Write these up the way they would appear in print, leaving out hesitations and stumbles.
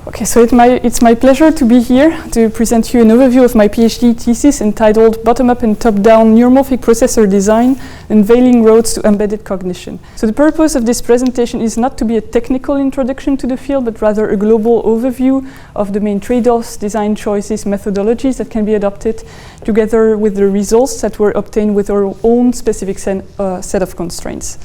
Okay, so it's my pleasure to be here to present you an overview of my PhD thesis entitled Bottom-up and Top-down Neuromorphic Processor Design, Unveiling Roads to Embedded Cognition. So the purpose of this presentation is not to be a technical introduction to the field, but rather a global overview of the main trade-offs, design choices, methodologies that can be adopted, together with the results that were obtained with our own specific set of constraints.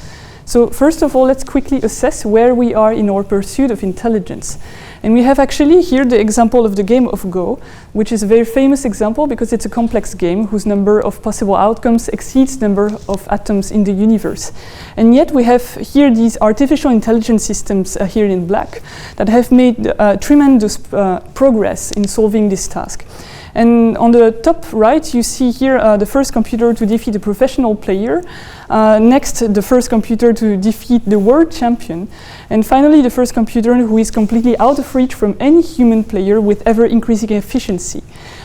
So first of all, let's quickly assess where we are in our pursuit of intelligence. And we have actually here the example of the game of Go, which is a very famous example because it's a complex game whose number of possible outcomes exceeds the number of atoms in the universe. And yet we have here these artificial intelligence systems here in black that have made tremendous progress in solving this task. And on the top right, you see here the first computer to defeat a professional player. Next, the first computer to defeat the world champion. And finally, the first computer who is completely out of reach from any human player with ever-increasing efficiency.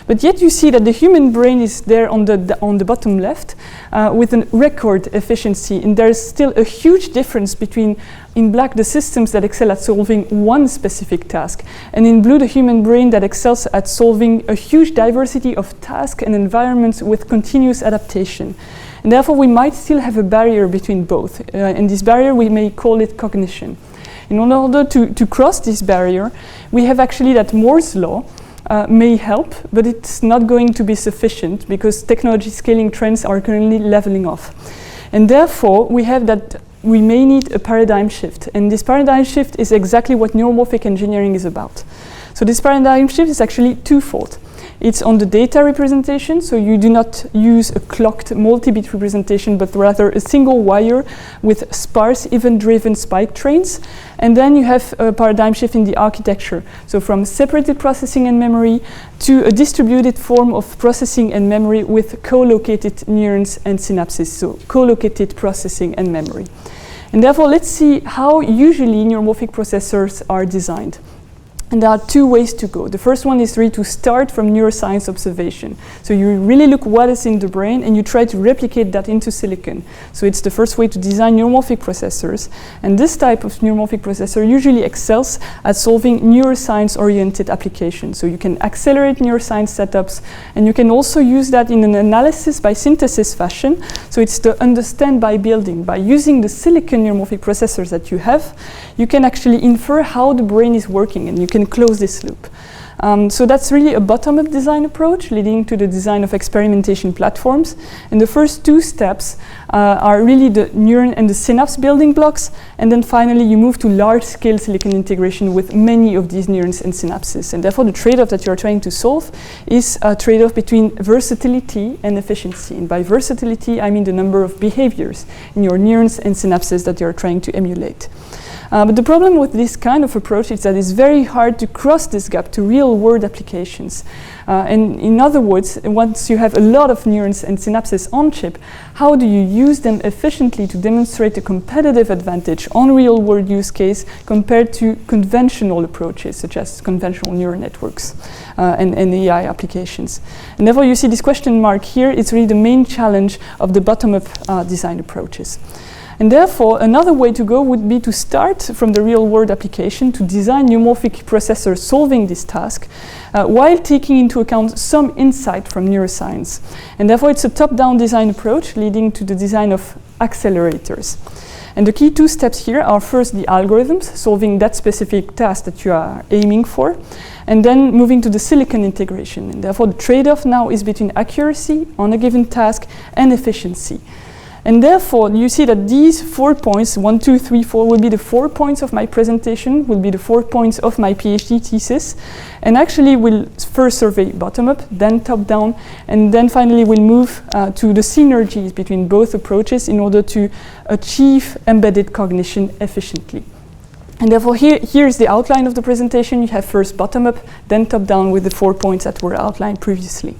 But yet you see that the human brain is there on the bottom left with a record efficiency. And there's still a huge difference between, in black, the systems that excel at solving one specific task, and in blue, the human brain that excels at solving a huge diversity of tasks and environments with continuous adaptation. And therefore, we might still have a barrier between both. And this barrier, we may call it cognition. In order to cross this barrier, we have actually that Moore's law may help, but it's not going to be sufficient because technology scaling trends are currently leveling off. And therefore, we have that we may need a paradigm shift. And this paradigm shift is exactly what neuromorphic engineering is about. So this paradigm shift is actually twofold. It's on the data representation, so you do not use a clocked multi-bit representation, but rather a single wire with sparse event-driven spike trains. And then you have a paradigm shift in the architecture. So from separated processing and memory to a distributed form of processing and memory with co-located neurons and synapses, so co-located processing and memory. And therefore, let's see how usually neuromorphic processors are designed. And there are two ways to go. The first one is really to start from neuroscience observation. So you really look what is in the brain and you try to replicate that into silicon. So it's the first way to design neuromorphic processors. And this type of neuromorphic processor usually excels at solving neuroscience-oriented applications. So you can accelerate neuroscience setups, and you can also use that in an analysis by synthesis fashion. So it's the understand by building. By using the silicon neuromorphic processors that you have, you can actually infer how the brain is working, and you can close this loop. So that's really a bottom-up design approach leading to the design of experimentation platforms. And the first two steps are really the neuron and the synapse building blocks. And then finally, you move to large-scale silicon integration with many of these neurons and synapses. And therefore, the trade-off that you're trying to solve is a trade-off between versatility and efficiency. And by versatility, I mean the number of behaviors in your neurons and synapses that you're trying to emulate. But the problem with this kind of approach is that it's very hard to cross this gap to real-world applications. And in other words, once you have a lot of neurons and synapses on chip, how do you use them efficiently to demonstrate a competitive advantage on real-world use case compared to conventional approaches, such as conventional neural networks and AI applications? And therefore, you see this question mark here. It's really the main challenge of the bottom-up design approaches. And therefore, another way to go would be to start from the real-world application to design neuromorphic processors solving this task while taking into account some insight from neuroscience. And therefore, it's a top-down design approach leading to the design of accelerators. And the key two steps here are first the algorithms, solving that specific task that you are aiming for, and then moving to the silicon integration. And therefore, the trade-off now is between accuracy on a given task and efficiency. And therefore, you see that these 4 points, 1, 2, 3, 4, will be the 4 points of my presentation, will be the 4 points of my PhD thesis. And actually, we'll first survey bottom-up, then top-down, and then finally we'll move to the synergies between both approaches in order to achieve embedded cognition efficiently. And therefore, here's the outline of the presentation. You have first bottom-up, then top-down with the 4 points that were outlined previously.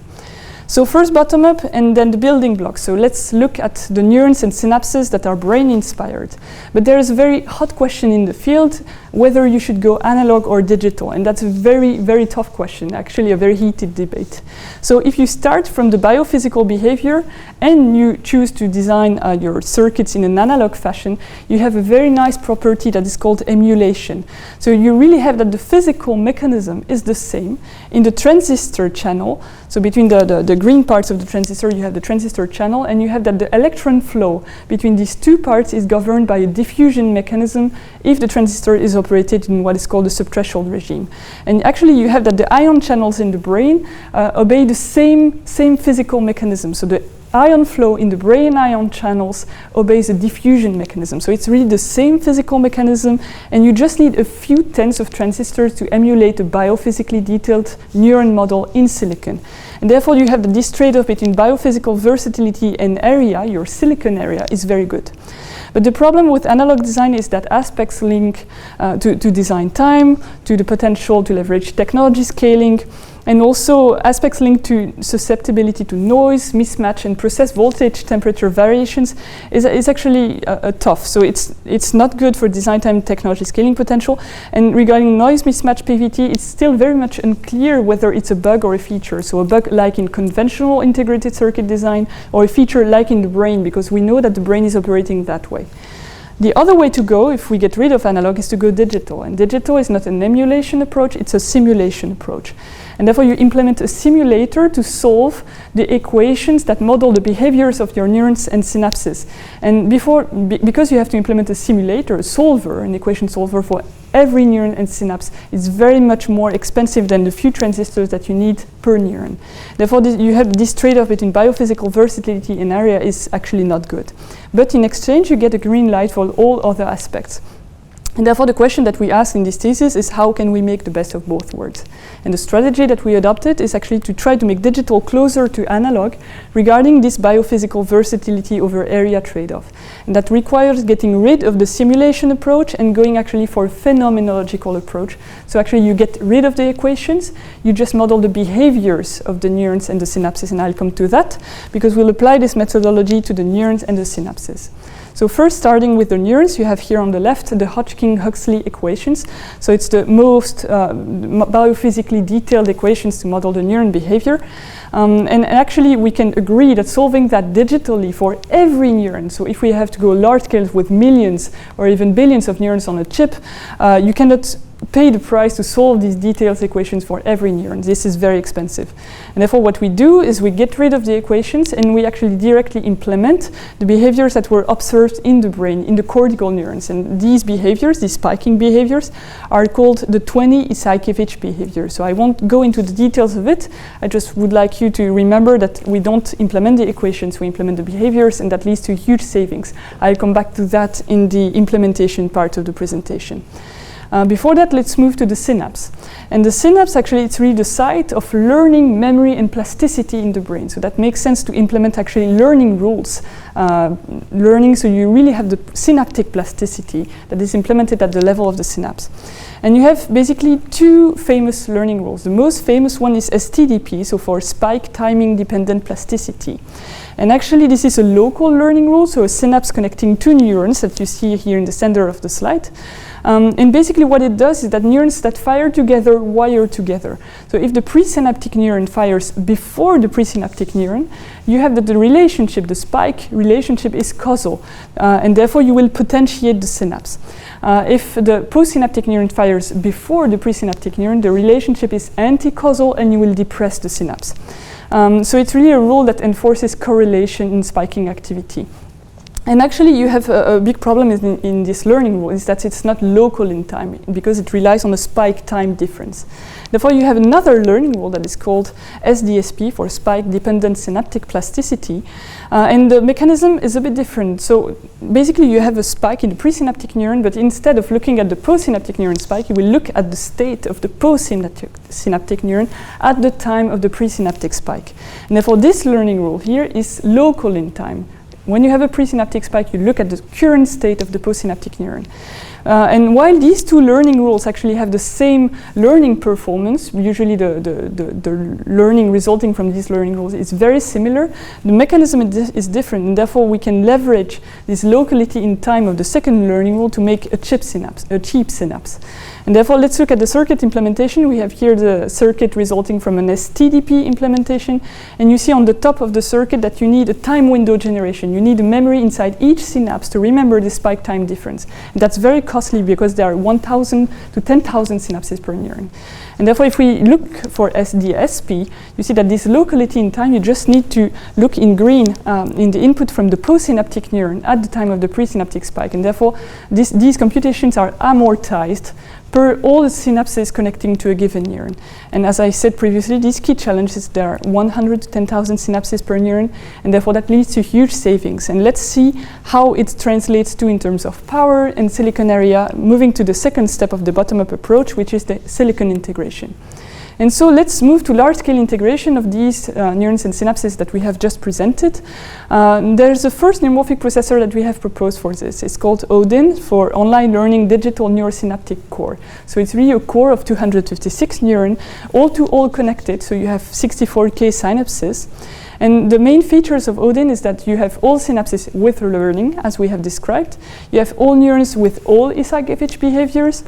So first bottom-up and then the building blocks. So let's look at the neurons and synapses that are brain-inspired. But there is a very hot question in the field. whether you should go analog or digital. And that's a very, very tough question, actually a very heated debate. So if you start from the biophysical behavior and you choose to design your circuits in an analog fashion, you have a very nice property that is called emulation. So you really have that the physical mechanism is the same in the transistor channel. So between the green parts of the transistor, you have the transistor channel, and you have that the electron flow between these two parts is governed by a diffusion mechanism if the transistor is operated in what is called the subthreshold regime. And actually you have that the ion channels in the brain obey the same physical mechanism. So the ion flow in the brain ion channels obeys a diffusion mechanism. So it's really the same physical mechanism, and you just need a few tens of transistors to emulate a biophysically detailed neuron model in silicon. And therefore you have this trade-off between biophysical versatility and area, your silicon area, is very good. But the problem with analog design is that aspects link to design time, to the potential to leverage technology scaling, and also aspects linked to susceptibility to noise, mismatch, and process voltage temperature variations is actually tough. So it's not good for design time technology scaling potential. And regarding noise mismatch PVT, it's still very much unclear whether it's a bug or a feature. So a bug like in conventional integrated circuit design, or a feature like in the brain, because we know that the brain is operating that way. The other way to go, if we get rid of analog, is to go digital. And digital is not an emulation approach, it's a simulation approach. And therefore you implement a simulator to solve the equations that model the behaviors of your neurons and synapses. And because you have to implement a simulator, a solver, an equation solver for every neuron and synapse, it's very much more expensive than the few transistors that you need per neuron. Therefore you have this trade-off between biophysical versatility and area is actually not good. But in exchange you get a green light for all other aspects. And therefore the question that we ask in this thesis is how can we make the best of both worlds? And the strategy that we adopted is actually to try to make digital closer to analog regarding this biophysical versatility over area trade-off. And that requires getting rid of the simulation approach and going actually for a phenomenological approach. So actually you get rid of the equations, you just model the behaviors of the neurons and the synapses, and I'll come to that because we'll apply this methodology to the neurons and the synapses. So first, starting with the neurons, you have here on the left the Hodgkin-Huxley equations. So it's the most biophysically detailed equations to model the neuron behavior. And actually, we can agree that solving that digitally for every neuron, so if we have to go large scale with millions or even billions of neurons on a chip, you cannot pay the price to solve these detailed equations for every neuron. This is very expensive. And therefore what we do is we get rid of the equations and we actually directly implement the behaviors that were observed in the brain, in the cortical neurons. And these behaviors, these spiking behaviors, are called the 20 Isaacevich behaviors. So I won't go into the details of it. I just would like you to remember that we don't implement the equations, we implement the behaviors, and that leads to huge savings. I'll come back to that in the implementation part of the presentation. Before that, let's move to the synapse. And the synapse, actually, it's really the site of learning, memory, and plasticity in the brain. So that makes sense to implement actually learning rules. Learning, so you really have the synaptic plasticity that is implemented at the level of the synapse. And you have basically two famous learning rules. The most famous one is STDP, so for spike timing dependent plasticity. And actually this is a local learning rule, so a synapse connecting two neurons that you see here in the center of the slide. And basically what it does is that neurons that fire together wire together. So if the presynaptic neuron fires before the presynaptic neuron, you have that the relationship, the spike relationship is causal, and therefore you will potentiate the synapse. If the postsynaptic neuron fires before the presynaptic neuron, the relationship is anti-causal and you will depress the synapse. So it's really a rule that enforces correlation in spiking activity. And actually you have a big problem in this learning rule is that it's not local in time because it relies on a spike time difference. Therefore you have another learning rule that is called SDSP for spike dependent synaptic plasticity. And the mechanism is a bit different. So basically you have a spike in the presynaptic neuron, but instead of looking at the postsynaptic neuron spike, you will look at the state of the postsynaptic neuron at the time of the presynaptic spike. And therefore this learning rule here is local in time. When you have a presynaptic spike, you look at the current state of the postsynaptic neuron. And while these two learning rules actually have the same learning performance, usually the learning resulting from these learning rules is very similar, the mechanism is different, and therefore we can leverage this locality in time of the second learning rule to make a cheap synapse. And therefore, let's look at the circuit implementation. We have here the circuit resulting from an STDP implementation, and you see on the top of the circuit that you need a time window generation. You need a memory inside each synapse to remember the spike time difference. And that's very costly because there are 1,000 to 10,000 synapses per neuron. And therefore, if we look for SDSP, you see that this locality in time, you just need to look in green in the input from the postsynaptic neuron at the time of the presynaptic spike. And therefore, these computations are amortized per all the synapses connecting to a given neuron. And as I said previously, these key challenges, there are 100 to 10,000 synapses per neuron, and therefore that leads to huge savings. And let's see how it translates to in terms of power and silicon area, moving to the second step of the bottom-up approach, which is the silicon integration. And so let's move to large-scale integration of these neurons and synapses that we have just presented. There's a first neuromorphic processor that we have proposed for this. It's called ODIN, for Online Learning Digital Neurosynaptic Core. So it's really a core of 256 neurons, all-to-all connected, so you have 64K synapses. And the main features of ODIN is that you have all synapses with learning, as we have described. You have all neurons with all ISAGFH behaviors.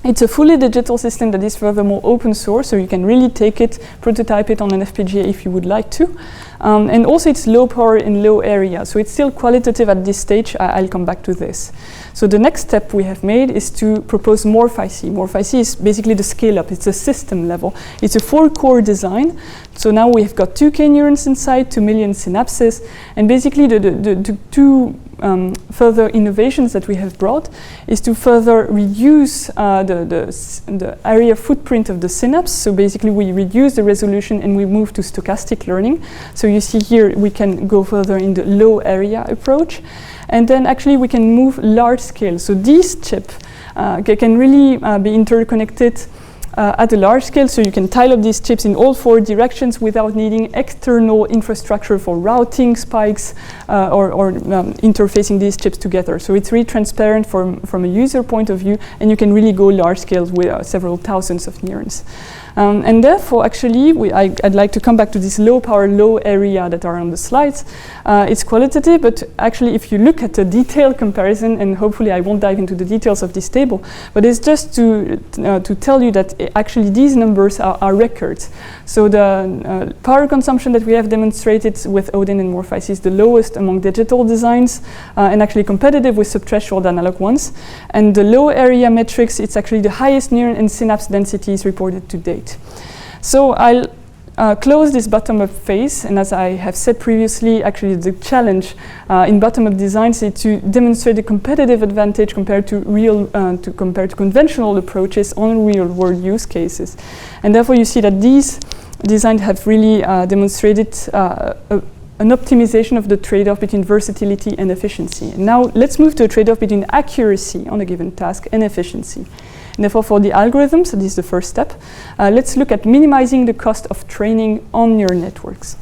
It's a fully digital system that is furthermore open source, so you can really take it, prototype it on an FPGA if you would like to. And also it's low power and low area, so it's still qualitative at this stage. I'll come back to this. So the next step we have made is to propose MorphIC. MorphIC is basically the scale-up. It's a system level. It's a 4-core design. So now we've got 2K neurons inside, 2 million synapses, and basically the two further innovations that we have brought is to further reduce the area footprint of the synapse. So basically we reduce the resolution and we move to stochastic learning. So you see here we can go further in the low area approach. And then actually we can move large scale. So these chips can really be interconnected at a large scale, so you can tile up these chips in all 4 directions without needing external infrastructure for routing spikes or interfacing these chips together. So it's really transparent from a user point of view, and you can really go large scale with several thousands of neurons. And therefore, actually, I'd like to come back to this low power, low area that are on the slides. It's qualitative, but actually, if you look at the detailed comparison, and hopefully I won't dive into the details of this table, but it's just to tell you that actually these numbers are records. So the power consumption that we have demonstrated with ODIN and MorphIC is the lowest among digital designs, and actually competitive with subthreshold analog ones. And the low area metrics, it's actually the highest neuron and synapse densities reported to date. So I'll close this bottom-up phase, and as I have said previously, actually the challenge in bottom-up designs is to demonstrate a competitive advantage compared to conventional approaches on real-world use cases. And therefore you see that these designs have really demonstrated an optimization of the trade-off between versatility and efficiency. And now let's move to a trade-off between accuracy on a given task and efficiency. And therefore, for the algorithms, so this is the first step, let's look at minimizing the cost of training on neural networks.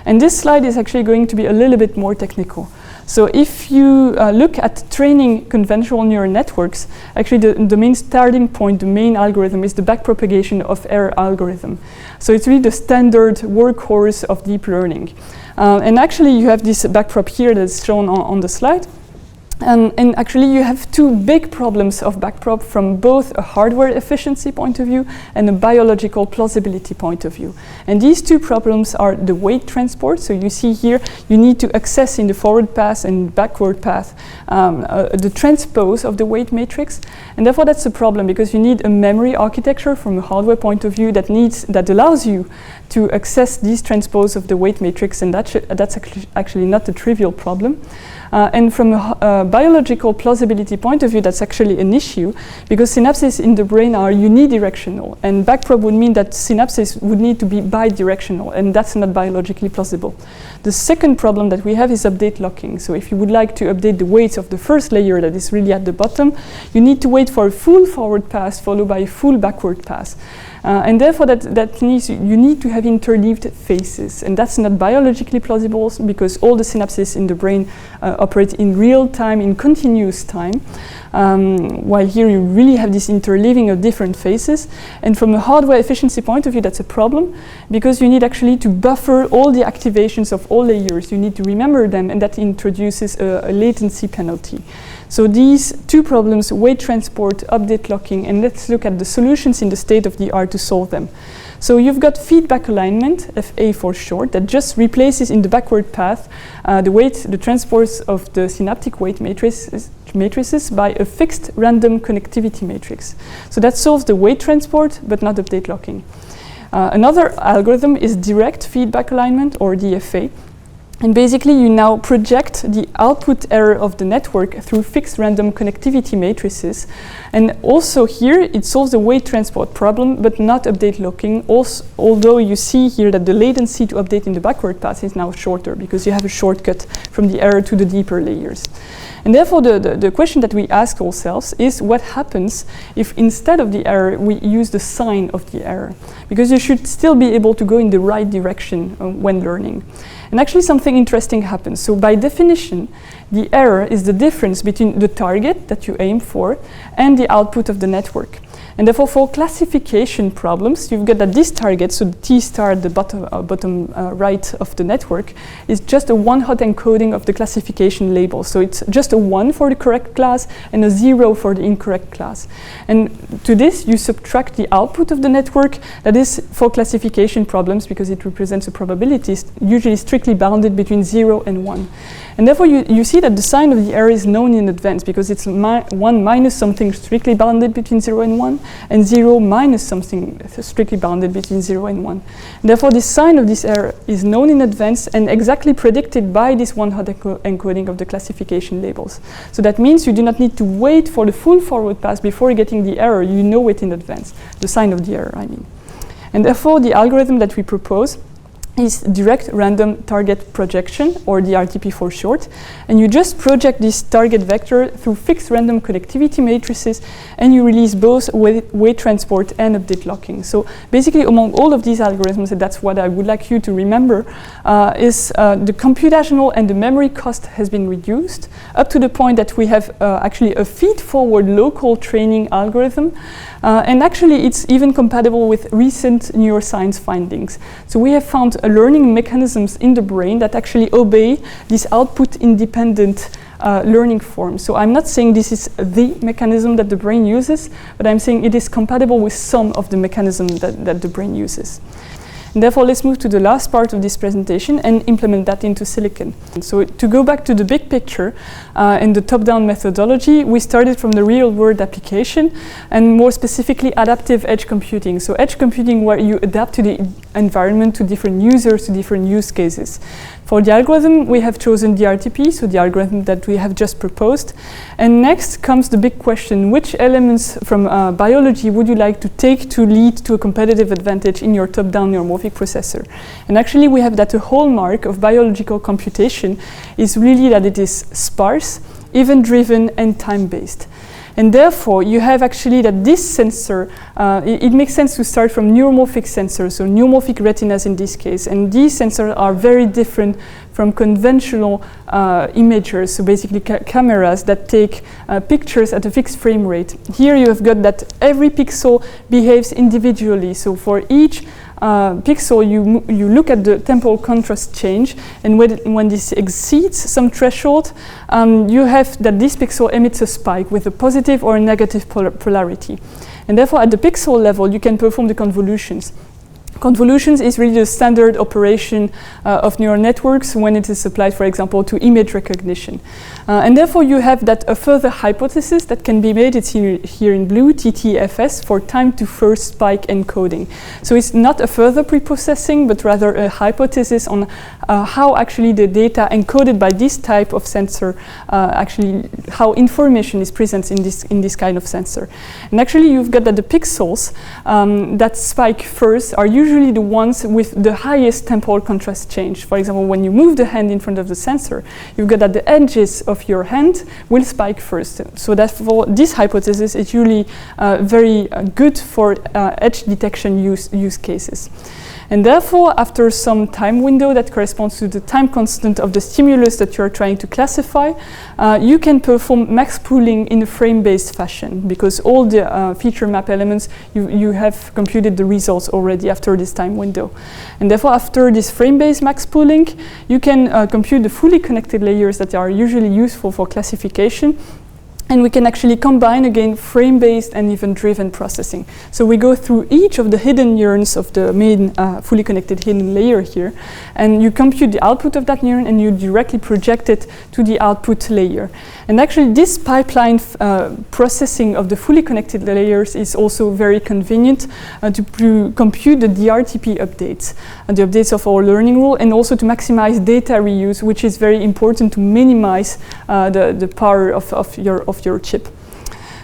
And this slide is actually going to be a little bit more technical. So if you look at training conventional neural networks, actually the main starting point, the main algorithm is the backpropagation of error algorithm. So it's really the standard workhorse of deep learning. And actually you have this backprop here that's shown on the slide. And actually you have 2 big problems of backprop from both a hardware efficiency point of view and a biological plausibility point of view. And these 2 problems are the weight transport. So you see here you need to access in the forward path and backward path the transpose of the weight matrix. And therefore that's a problem because you need a memory architecture from a hardware point of view that allows you to access these transpose of the weight matrix, and that's actually not a trivial problem. And from a biological plausibility point of view, that's actually an issue because synapses in the brain are unidirectional, and backprop would mean that synapses would need to be bidirectional, and that's not biologically plausible. The second problem that we have is update locking. So if you would like to update the weights of the first layer that is really at the bottom, you need to wait for a full forward pass followed by a full backward pass. And therefore that means you need to have interleaved phases, and that's not biologically plausible because all the synapses in the brain operate in real time time in continuous time, while here you really have this interleaving of different phases. And from a hardware efficiency point of view, that's a problem, because you need actually to buffer all the activations of all layers. You need to remember them, and that introduces a latency penalty. So these two problems, weight transport, update locking, and let's look at the solutions in the state of the art to solve them. So you've got feedback alignment, FA for short, that just replaces in the backward path the transports of the synaptic weight matrices by a fixed random connectivity matrix. So that solves the weight transport, but not update locking. Another algorithm is direct feedback alignment, or DFA. And basically, you now project the output error of the network through fixed random connectivity matrices. And also here, it solves the weight transport problem, but not update locking. Also, although you see here that the latency to update in the backward path is now shorter, because you have a shortcut from the error to the deeper layers. And therefore, the question that we ask ourselves is, what happens if instead of the error, we use the sign of the error? Because you should still be able to go in the right direction when learning. And actually something interesting happens. So by definition, the error is the difference between the target that you aim for and the output of the network. And therefore, for classification problems, you've got that this target, so the T star at the bottom right of the network, is just a one-hot encoding of the classification label. So it's just a 1 for the correct class and a 0 for the incorrect class. And to this, you subtract the output of the network. That is for classification problems, because it represents a probability usually strictly bounded between 0 and 1. And therefore, you see that the sign of the error is known in advance, because it's 1 minus something strictly bounded between 0 and 1, and 0 minus something strictly bounded between 0 and 1. And therefore, the sign of this error is known in advance and exactly predicted by this one-hot encoding of the classification labels. So that means you do not need to wait for the full forward pass before getting the error. You know it in advance, the sign of the error, I mean. And therefore, the algorithm that we propose is direct random target projection, or DRTP for short. And you just project this target vector through fixed random connectivity matrices, and you release both weight transport and update locking. So basically, among all of these algorithms, and that's what I would like you to remember, is the computational and the memory cost has been reduced up to the point that we have actually a feed-forward local training algorithm. And actually, it's even compatible with recent neuroscience findings. So we have found learning mechanisms in the brain that actually obey this output-independent learning form. So I'm not saying this is the mechanism that the brain uses, but I'm saying it is compatible with some of the mechanisms that the brain uses. And therefore, let's move to the last part of this presentation and implement that into silicon. And so to go back to the big picture, in the top-down methodology, we started from the real-world application, and more specifically, adaptive edge computing. So edge computing, where you adapt to the environment, to different users, to different use cases. For the algorithm, we have chosen DRTP, so the algorithm that we have just proposed. And next comes the big question: which elements from biology would you like to take to lead to a competitive advantage in your top-down neuromorphic processor? And actually, we have that the hallmark of biological computation is really that it is sparse, event-driven, and time-based. And therefore, you have actually that this sensor, it makes sense to start from neuromorphic sensors, so neuromorphic retinas in this case. And these sensors are very different from conventional imagers, so basically cameras that take pictures at a fixed frame rate. Here you have got that every pixel behaves individually. So for each pixel, you look at the temporal contrast change, and when this exceeds some threshold, you have that this pixel emits a spike with a positive or a negative polarity. And therefore, at the pixel level, you can perform the convolutions. Convolutions is really the standard operation of neural networks when it is applied, for example, to image recognition. And therefore, you have that a further hypothesis that can be made. It's here in blue, TTFS, for time to first spike encoding. So it's not a further preprocessing, but rather a hypothesis on how actually the data encoded by this type of sensor, actually how information is present in this kind of sensor. And actually, you've got that the pixels that spike first are usually the ones with the highest temporal contrast change. For example, when you move the hand in front of the sensor, you've got that the edges of your hand will spike first. So therefore, this hypothesis is usually very good for edge detection use cases. And therefore, after some time window that corresponds to the time constant of the stimulus that you are trying to classify, you can perform max pooling in a frame-based fashion, because all the feature map elements, you have computed the results already after this time window. And therefore, after this frame-based max pooling, you can compute the fully connected layers that are usually useful for classification. And we can actually combine, again, frame-based and event-driven processing. So we go through each of the hidden neurons of the main fully connected hidden layer here, and you compute the output of that neuron, and you directly project it to the output layer. And actually, this pipeline processing of the fully connected layers is also very convenient to compute the DRTP updates, the updates of our learning rule, and also to maximize data reuse, which is very important to minimize the power of your chip.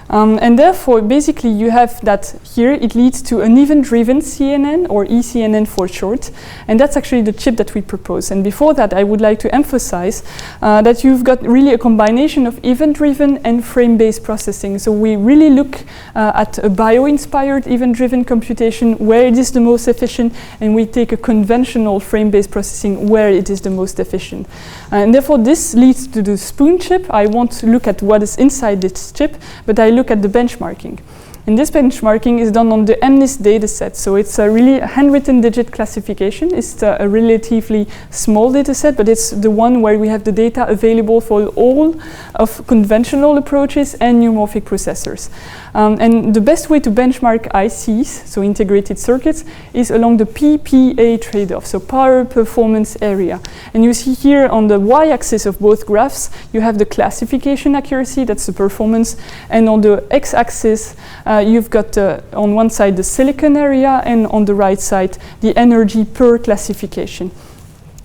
And therefore, basically, you have that here. It leads to an event-driven CNN, or eCNN for short, and that's actually the chip that we propose. And before that, I would like to emphasize that you've got really a combination of event-driven and frame-based processing. So we really look at a bio-inspired event-driven computation where it is the most efficient, and we take a conventional frame-based processing where it is the most efficient. And therefore, this leads to the spoon chip. I won't look at what is inside this chip, but I look at the benchmarking. And this benchmarking is done on the MNIST dataset. So it's a really handwritten digit classification. It's a relatively small dataset, but it's the one where we have the data available for all of conventional approaches and neuromorphic processors. And the best way to benchmark ICs, so integrated circuits, is along the PPA trade-off, so power performance area. And you see here on the y-axis of both graphs, you have the classification accuracy, that's the performance, and on the x-axis, you've got on one side the silicon area, and on the right side the energy per classification.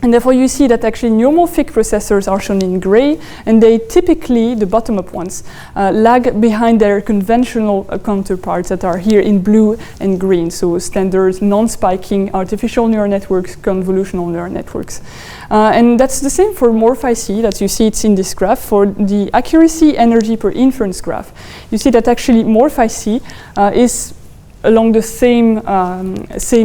And therefore you see that actually neuromorphic processors are shown in gray, and they typically, the bottom-up ones, lag behind their conventional counterparts that are here in blue and green, so standard non-spiking artificial neural networks, convolutional neural networks. And that's the same for MorphIC, that you see it's in this graph. For the accuracy energy per inference graph, you see that actually MorphIC is along the same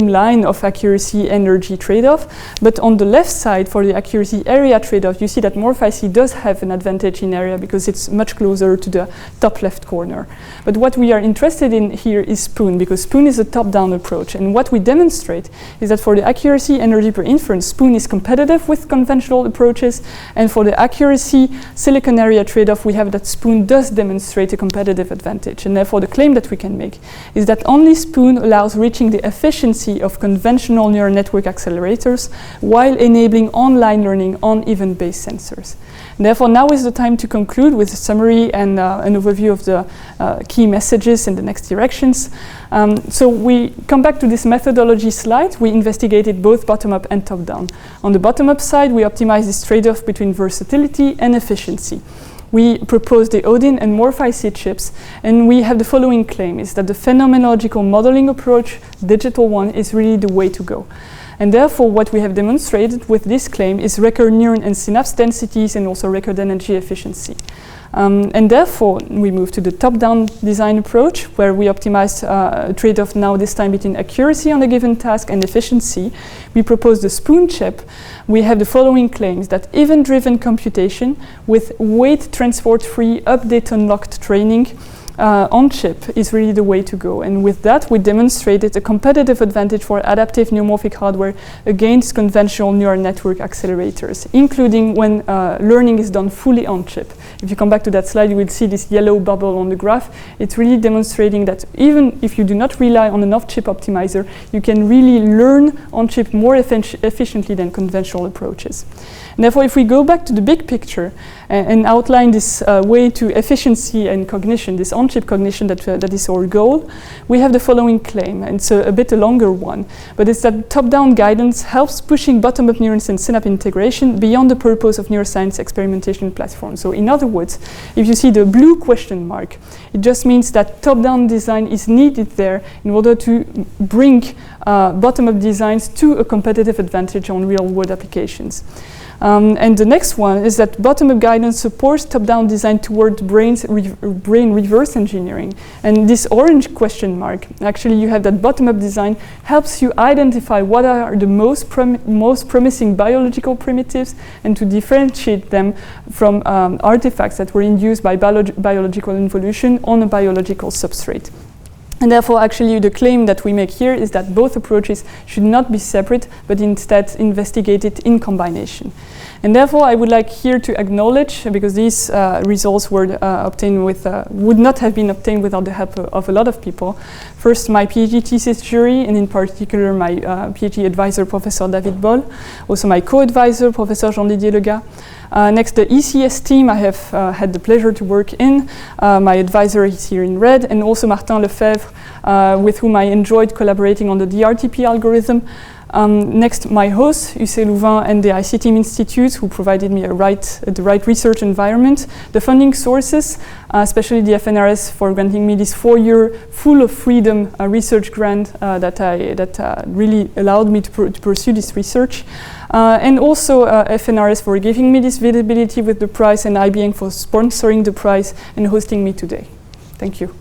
line of accuracy energy trade-off, but on the left side for the accuracy area trade-off, you see that MorphIC does have an advantage in area because it's much closer to the top left corner. But what we are interested in here is Spoon, because Spoon is a top-down approach, and what we demonstrate is that for the accuracy energy per inference, Spoon is competitive with conventional approaches, and for the accuracy silicon area trade-off, we have that Spoon does demonstrate a competitive advantage, and therefore the claim that we can make is that only Spoon allows reaching the efficiency of conventional neural network accelerators while enabling online learning on event-based sensors. And therefore, now is the time to conclude with a summary and an overview of the key messages in the next directions. So we come back to this methodology slide. We investigated both bottom-up and top-down. On the bottom-up side, we optimized this trade-off between versatility and efficiency. We propose the Odin and MorphIC chips, and we have the following claim, is that the phenomenological modeling approach, digital one, is really the way to go. And therefore, what we have demonstrated with this claim is record neuron and synapse densities and also record energy efficiency. And therefore, we move to the top-down design approach, where we optimize a trade-off now this time between accuracy on a given task and efficiency. We propose the Spoon chip. We have the following claims, that event-driven computation with weight transport-free, update-unlocked training on chip is really the way to go. And with that, we demonstrated a competitive advantage for adaptive neuromorphic hardware against conventional neural network accelerators, including when learning is done fully on chip. If you come back to that slide, you will see this yellow bubble on the graph. It's really demonstrating that even if you do not rely on an off-chip optimizer, you can really learn on chip more efficiently than conventional approaches. And therefore, if we go back to the big picture and outline this way to efficiency and cognition, this on-chip cognition that is our goal, we have the following claim, and it's a bit a longer one, but it's that top-down guidance helps pushing bottom-up neurons and synapse integration beyond the purpose of neuroscience experimentation platforms. So in other words, if you see the blue question mark, it just means that top-down design is needed there in order to bring bottom-up designs to a competitive advantage on real-world applications. And the next one is that bottom-up guidance supports top-down design toward brain reverse engineering. And this orange question mark, actually you have that bottom-up design helps you identify what are the most promising biological primitives and to differentiate them from artifacts that were induced by biological evolution on a biological substrate. And therefore, actually, the claim that we make here is that both approaches should not be separate, but instead investigated in combination. And therefore, I would like here to acknowledge, because these results were obtained with, would not have been obtained without the help of a lot of people. First, my PhD thesis jury, and in particular my PhD advisor, Professor David Boll, also my co-advisor, Professor Jean-Didier Lega. Next, the ECS team I have had the pleasure to work in. My advisor is here in red, and also Martin Lefebvre, with whom I enjoyed collaborating on the DRTP algorithm. Next, my hosts, UCLouvain and the ICT Institute, who provided me the right research environment. The funding sources, especially the FNRS for granting me this 4-year full of freedom research grant that really allowed me to pursue this research. And also FNRS for giving me this visibility with the prize, and IBM for sponsoring the prize and hosting me today. Thank you.